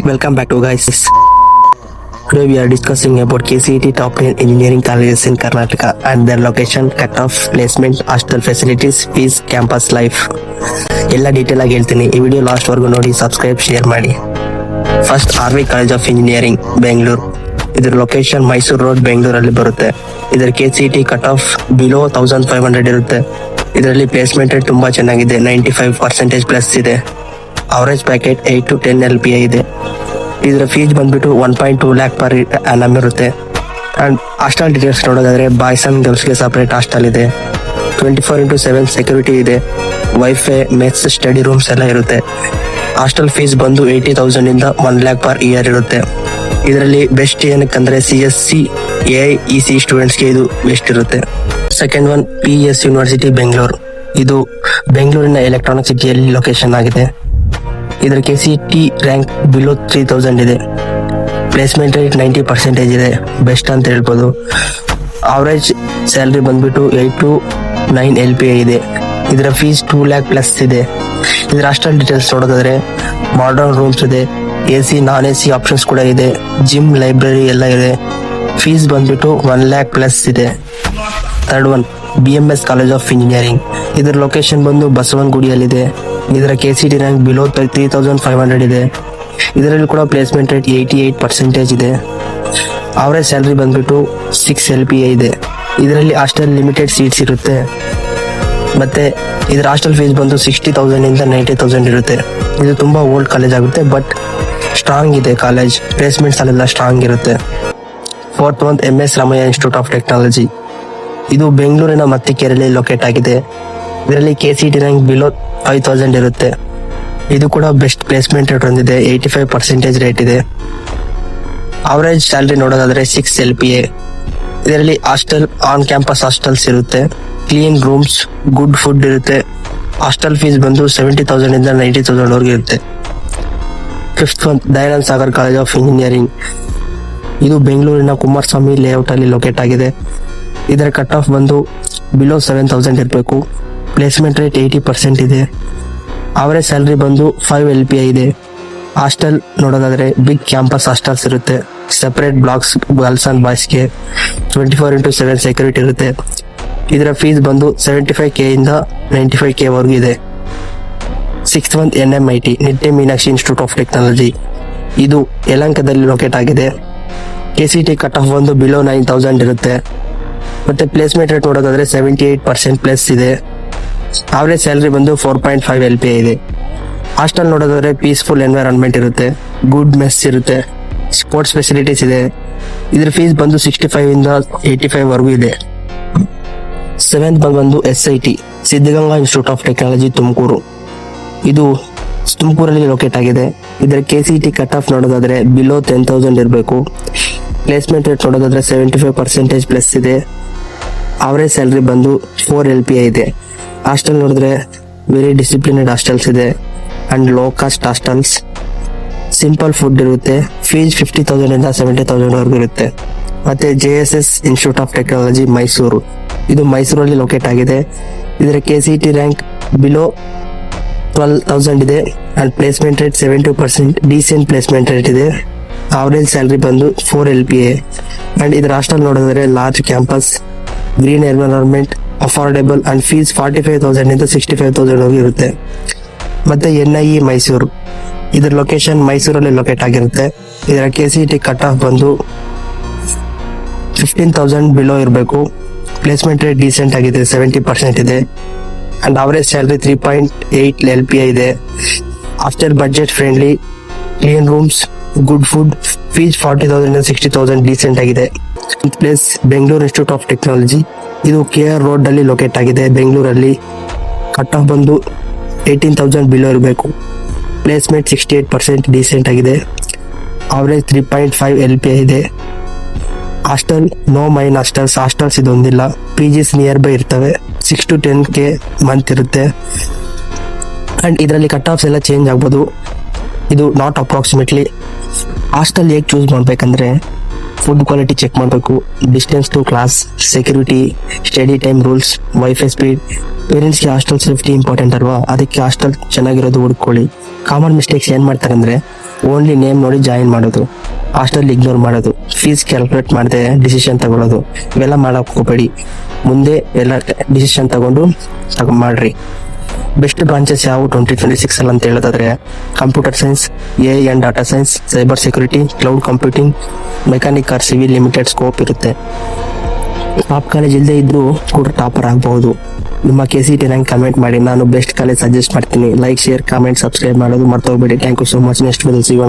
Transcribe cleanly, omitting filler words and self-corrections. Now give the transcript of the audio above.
Welcome back to guys. Today we are discussing about KCET top 10 engineering colleges in Karnataka and their location, cutoff, placement, hostel facilities, fees, campus life. ಎಲ್ಲ detail ಆಗಿ ಹೇಳ್ತೀನಿ. ಈ video last ವರ್ಗು ನೋಡಿ subscribe share ಮಾಡಿ. First RV college of engineering Bengaluru. ಇದರ location Mysuru road ಬೆಂಗಳೂರಲ್ಲಿ ಬರುತ್ತೆ. ಇದರ KCET ಕಟ್ ಆಫ್ ಬಿಲೋ 1500 ಇರುತ್ತೆ. ಇದರಲ್ಲಿ ಪ್ಲೇಸ್ಮೆಂಟ್ ರೇಟ್ ತುಂಬಾ ಚೆನ್ನಾಗಿದೆ, 95% ಪ್ಲಸ್ ಇದೆ. ಅವರೇಜ್ ಪ್ಯಾಕೆಟ್ 8 to 10 LPA ಇದೆ. ಇದರ ಫೀಸ್ ಬಂದ್ಬಿಟ್ಟು 1.2 lakh per annum ಇರುತ್ತೆ. ಅಂಡ್ ಹಾಸ್ಟೆಲ್ ಡೀಟೇಲ್ಸ್ ನೋಡೋದಾದ್ರೆ ಬಾಯ್ಸ್ ಅಂಡ್ ಗರ್ಲ್ಸ್ಗೆ ಸಪರೇಟ್ ಹಾಸ್ಟೆಲ್ ಇದೆ. 24/7 ಸೆಕ್ಯೂರಿಟಿ ಇದೆ. ವೈಫೈ, ಮೆಸ್, ಸ್ಟಡಿ ರೂಮ್ಸ್ ಎಲ್ಲ ಇರುತ್ತೆ. ಹಾಸ್ಟೆಲ್ ಫೀಸ್ ಬಂದು 80,000 ಇಂದ 1 lakh per year ಇರುತ್ತೆ. ಇದರಲ್ಲಿ ಬೆಸ್ಟ್ ಏನಕ್ಕಂದ್ರೆ CSC AIEC ಸ್ಟೂಡೆಂಟ್ಸ್ಗೆ ಇದು ಬೆಸ್ಟ್ ಇರುತ್ತೆ. Second one PES university Bengaluru. ಇದು ಬೆಂಗಳೂರಿನ ಎಲೆಕ್ಟ್ರಾನಿಕ್ ಸಿಟಿಯಲ್ಲಿ ಲೊಕೇಶನ್ ಆಗಿದೆ. ಇದರ KCET ರ್ಯಾಂಕ್ ಬಿಲೋ 3000 ಇದೆ. ಪ್ಲೇಸ್ಮೆಂಟ್ ರೇಟ್ 90% ಇದೆ, ಬೆಸ್ಟ್ ಅಂತ ಹೇಳ್ಬೋದು. ಅವರೇಜ್ ಸ್ಯಾಲರಿ ಬಂದ್ಬಿಟ್ಟು 8 to 9 LPA ಇದೆ. ಇದರ ಫೀಸ್ 2 lakh ಪ್ಲಸ್ ಇದೆ. ಇದರ ಹಾಸ್ಟೆಲ್ ಡೀಟೇಲ್ಸ್ ನೋಡೋದಾದ್ರೆ ಮಾಡರ್ನ್ ರೂಮ್ಸ್ ಇದೆ, AC ನಾನ್ AC ಆಪ್ಷನ್ಸ್ ಕೂಡ ಇದೆ, ಜಿಮ್, ಲೈಬ್ರರಿ ಎಲ್ಲ ಇದೆ. ಫೀಸ್ ಬಂದ್ಬಿಟ್ಟು 1 lakh ಪ್ಲಸ್ ಇದೆ. Third one BMS college of engineering. ಇದರ ಲೊಕೇಶನ್ ಬಂದು ಬಸವನಗುಡಿಯಲ್ಲಿದೆ. ಇದರ KCET ರ್ಯಾಂಕ್ ಬಿಲೋ 3500 ಇದೆ. ಇದರಲ್ಲಿ ಕೂಡ ಪ್ಲೇಸ್ಮೆಂಟ್ ರೇಟ್ 88% ಇದೆ. ಅವರೇಜ್ ಸ್ಯಾಲರಿ ಬಂದ್ಬಿಟ್ಟು 6 LPA ಇದೆ. ಇದರಲ್ಲಿ ಹಾಸ್ಟೆಲ್ ಲಿಮಿಟೆಡ್ ಸೀಟ್ಸ್ ಇರುತ್ತೆ. ಮತ್ತೆ ಇದರ ಹಾಸ್ಟೆಲ್ ಫೀಸ್ ಬಂದು 60,000 ಇಂದ 90,000 ಇರುತ್ತೆ. ಇದು ತುಂಬಾ ಓಲ್ಡ್ ಕಾಲೇಜ್ ಆಗುತ್ತೆ, ಬಟ್ ಸ್ಟ್ರಾಂಗ್ ಇದೆ ಕಾಲೇಜ್. ಪ್ಲೇಸ್ಮೆಂಟ್ಸ್ ಅಲ್ಲೆಲ್ಲ ಸ್ಟ್ರಾಂಗ್ ಇರುತ್ತೆ. Fourth one MS Ramaiah institute of technology. ಇದು ಬೆಂಗಳೂರಿನ ಮತ್ತಿಕೆರೆಯಲ್ಲಿ ಲೊಕೇಟ್ ಆಗಿದೆ. ಇದರಲ್ಲಿ KCET ರ್ಯಾಂಕ್ ಬಿಲೋ 5,000 ಇರುತ್ತೆ. ಇದು ಕೂಡ ಬೆಸ್ಟ್ ಪ್ಲೇಸ್ಮೆಂಟ್ ರೇಟ್ ಹೊಂದಿದೆ, 85% ರೇಟ್ ಇದೆ. ಅವರೇಜ್ ಸ್ಯಾಲರಿ ನೋಡೋದಾದ್ರೆ 6 LPA. ಇದರಲ್ಲಿ ಹಾಸ್ಟೆಲ್, ಆನ್ ಕ್ಯಾಂಪಸ್ ಹಾಸ್ಟೆಲ್ಸ್ ಇರುತ್ತೆ, ಕ್ಲೀನ್ ರೂಮ್ಸ್, ಗುಡ್ ಫುಡ್ ಇರುತ್ತೆ. ಹಾಸ್ಟೆಲ್ ಫೀಸ್ ಬಂದು 70,000 ಇಂದ 90,000 ವರೆಗೆ ಇರುತ್ತೆ. Fifth one Dayananda Sagar college of engineering. ಇದು ಬೆಂಗಳೂರಿನ ಕುಮಾರಸ್ವಾಮಿ ಲೇಔಟ್ ಅಲ್ಲಿ ಲೊಕೇಟ್ ಆಗಿದೆ. ಇದರ ಕಟ್ ಆಫ್ ಬಂದು ಬಿಲೋ 7,000 ಇರಬೇಕು. ಪ್ಲೇಸ್ಮೆಂಟ್ ರೇಟ್ 80% ಇದೆ. ಅವರೇಜ್ ಸ್ಯಾಲರಿ ಬಂದು 5 LPA ಇದೆ. ಹಾಸ್ಟೆಲ್ ನೋಡೋದಾದ್ರೆ ಬಿಗ್ ಕ್ಯಾಂಪಸ್ ಹಾಸ್ಟೆಲ್ಸ್ ಇರುತ್ತೆ, ಸೆಪರೇಟ್ ಬ್ಲಾಕ್ಸ್ ಗರ್ಲ್ಸ್ ಅಂಡ್ ಬಾಯ್ಸ್ಗೆ, 24/7 ಸೆಕ್ಯೂರಿಟಿ ಇರುತ್ತೆ. ಇದರ ಫೀಸ್ ಬಂದು 75K ಇಂದ 95K ವರೆಗೂ ಇದೆ. Sixth one NMIT Nitte Meenakshi institute of technology. ಇದು ಯಲಹಂಕದಲ್ಲಿ ಲೊಕೇಟ್ ಆಗಿದೆ. KCET ಕಟ್ ಆಫ್ ಬಂದು ಬಿಲೋ 9,000 ಇರುತ್ತೆ. ಮತ್ತೆ ಪ್ಲೇಸ್ಮೆಂಟ್ ರೇಟ್ ನೋಡೋದಾದ್ರೆ 78% ಪ್ಲಸ್ ಇದೆ. ಅವರೇಜ್ ಸ್ಯಾಲರಿ ಬಂದು 4.5 LPA ಇದೆ. ಹಾಸ್ಟೆಲ್ ನೋಡೋದಾದ್ರೆ ಪೀಸ್ಫುಲ್ ಎನ್ವೈರನ್ಮೆಂಟ್ ಇರುತ್ತೆ, ಗುಡ್ ಮೆಸ್ ಇರುತ್ತೆ, ಸ್ಪೋರ್ಟ್ಸ್ ಫೆಸಿಲಿಟೀಸ್ ಇದೆ. ಇದ್ರ ಫೀಸ್ ಬಂದು 65 ಇಂದ 85 ವರೆಗೂ ಇದೆ. ಸೆವೆಂತ್ ಬಂದು SIT Siddaganga institute of technology Tumakuru. ಇದು ತುಮಕೂರಲ್ಲಿ ಲೊಕೇಟ್ ಆಗಿದೆ. ಇದರ KCET ಕಟ್ ಆಫ್ ನೋಡೋದಾದ್ರೆ ಬಿಲೋ 10,000 ಇರಬೇಕು. ಪ್ಲೇಸ್ಮೆಂಟ್ ರೇಟ್ ನೋಡೋದಾದ್ರೆ 75% ಪ್ಲಸ್ ಇದೆ. ಅವರೇಜ್ ಸ್ಯಾಲರಿ ಬಂದು 4 LPA ಇದೆ. ಹಾಸ್ಟೆಲ್ ನೋಡಿದ್ರೆ ವೆರಿ ಡಿಸಿಪ್ಲಿನೇಡ್ ಹಾಸ್ಟೆಲ್ಸ್ ಇದೆ and low cost hostels. Simple food ಇರುತ್ತೆ. ಫೀಸ್ 50,000 ಇಂದ 70,000 ವರೆಗೂ ಇರುತ್ತೆ. ಮತ್ತೆ JSS institute of technology Mysuru. ಇದು ಮೈಸೂರಲ್ಲಿ ಲೊಕೇಟ್ ಆಗಿದೆ. ಇದರ KCET ರ್ಯಾಂಕ್ ಬಿಲೋ 12,000 ಇದೆ and placement rate 70%, decent placement rate ಇದೆ. ಅವರೇಜ್ ಸ್ಯಾಲರಿ ಬಂದು 4 LPA ಅಂಡ್ ಇದರ ಹಾಸ್ಟೆಲ್ ನೋಡಿದ್ರೆ large campus, green environment, affordable and fees 45,000 ಇಂದ 65,000 ವರೆಗೂ ಇರುತ್ತೆ. ಮತ್ತೆ NIE ಮೈಸೂರು. ಇದರ ಲೊಕೇಶನ್ ಮೈಸೂರಲ್ಲಿ ಲೊಕೇಟ್ ಆಗಿರುತ್ತೆ. ಇದರ KCET ಕಟ್ ಆಫ್ ಬಂದು 15,000 ಬಿಲೋ ಇರಬೇಕು. ಪ್ಲೇಸ್ಮೆಂಟ್ ರೇಟ್ ಡೀಸೆಂಟ್ ಆಗಿದೆ, 70% ಇದೆ ಅಂಡ್ ಅವರೇಜ್ ಸ್ಯಾಲರಿ 3.8 LPA ಇದೆ. After budget friendly, clean rooms, good food, fees 40,000 ಇಂದ 60,000 ಡೀಸೆಂಟ್ ಆಗಿದೆ. Place Bengaluru institute of technology. ಇದು KR ರೋಡ್ ಅಲ್ಲಿ ಲೊಕೇಟ್ ಆಗಿದೆ ಬೆಂಗಳೂರಲ್ಲಿ. ಕಟ್ ಆಫ್ ಬಂದು 18,000 ಬಿಲೋ ಇರಬೇಕು. ಪ್ಲೇಸ್ಮೆಂಟ್ 68% ಡೀಸೆಂಟ್ ಆಗಿದೆ. ಅವರೇಜ್ 3.5 LPA ಇದೆ. ಹಾಸ್ಟೆಲ್ ನೋ ಮೈನ್ ಹಾಸ್ಟೆಲ್ಸ್ ಇದೊಂದಿಲ್ಲ. PGs ನಿಯರ್ ಬೈ ಇರ್ತವೆ. 6 to 10K ಮಂತ್ ಇರುತ್ತೆ ಅಂಡ್ ಇದರಲ್ಲಿ ಕಟ್ ಆಫ್ಸ್ ಎಲ್ಲ ಚೇಂಜ್ ಆಗ್ಬೋದು. ಇದು ನಾಟ್ ಅಪ್ರಾಕ್ಸಿಮೇಟ್ಲಿ. ಹಾಸ್ಟೆಲ್ ಹೇಗೆ ಚೂಸ್ ಮಾಡ್ಬೇಕಂದ್ರೆ ಫುಡ್ ಕ್ವಾಲಿಟಿ ಚೆಕ್ ಮಾಡಬೇಕು, distance to class, security, study time rules, wifi speed. ಪೇರೆಂಟ್ಸ್ಗೆ ಹಾಸ್ಟೆಲ್ ಸೇಫ್ಟಿ ಇಂಪಾರ್ಟೆಂಟ್ ಅಲ್ವಾ, ಅದಕ್ಕೆ ಹಾಸ್ಟೆಲ್ ಚೆನ್ನಾಗಿರೋದು ಹುಡ್ಕೊಳ್ಳಿ. ಕಾಮನ್ ಮಿಸ್ಟೇಕ್ಸ್ ಏನು ಮಾಡ್ತಾರೆ ಅಂದರೆ ಓನ್ಲಿ ನೇಮ್ ನೋಡಿ ಜಾಯಿನ್ ಮಾಡೋದು, ಹಾಸ್ಟೆಲ್ ಇಗ್ನೋರ್ ಮಾಡೋದು, ಫೀಸ್ ಕ್ಯಾಲ್ಕುಲೇಟ್ ಮಾಡದೆ ಡಿಸಿಷನ್ ತಗೊಳ್ಳೋದು, ಇವೆಲ್ಲ ಮಾಡಕ್ ಹೋಗ್ಬೇಡಿ. ಮುಂದೆ ಎಲ್ಲ ಡಿಸಿಷನ್ ತಗೊಂಡು ಮಾಡ್ರಿ. ಬೆಸ್ಟ್ ಬ್ರಾಂಚಸ್ ಯಾವ 2026 ಅಲ್ಲಿ ಅಂತ ಹೇಳೋದಾದ್ರೆ computer science, A and data science, cyber security, cloud computing, mechanic or civil limited scope ಇರುತ್ತೆ. ಟಾಪ್ ಕಾಲೇಜ್ ಇಲ್ಲದೆ ಇದ್ರೂ ಕೂಡ ಟಾಪರ್ ಆಗಬಹುದು. ನಿಮ್ಮ KCET ರ್ಯಾಂಕ್ ಕಮೆಂಟ್ ಮಾಡಿ, ನಾನು ಬೆಸ್ಟ್ ಕಾಲೇಜ್ ಸಜೆಸ್ಟ್ ಮಾಡ್ತೀನಿ. ಲೈಕ್, ಶೇರ್, ಕಾಮೆಂಟ್, ಸಬ್ಸ್ಕ್ರೈಬ್ ಮಾಡೋದು ಮರ್ತೋಗ್ಬೇಡಿ. Thank you so much. Next video ಸಿಗೋಣ.